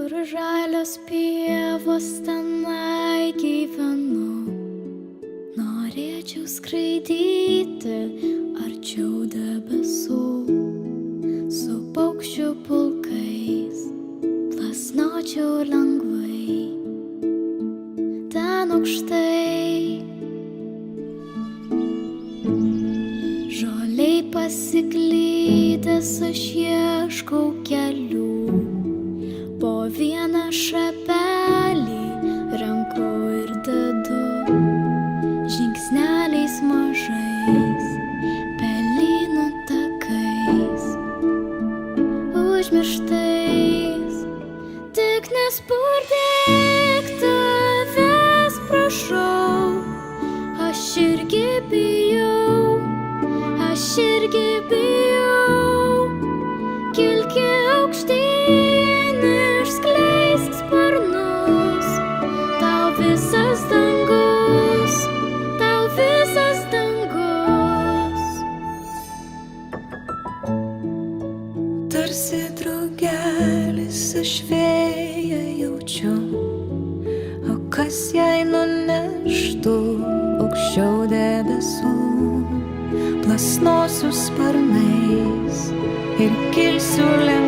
Kur žalios pievos tenai gyvenu, norėčiau skraidyti arčiau debesų, su paukščių pulkais plasnočiau lengvai ten aukštai. Žoliai pasiklydęs aš ieškau kelių, po vieną šapelį renku ir dedu, žingsneliais mažais, pelynų takais, užmirštais. Tik nespurdėk, tavęs prašau, aš irgi bijau, aš irgi bijau. Kilki aukštyn, išskleisk sparnus, tau visas dangus, tau visas dangus. Tarsi draugelis aš vėją jaučiu, o kas jei nuneštų aukščiau debesų, plasnosiu sparnais ir kilsiu lėtai.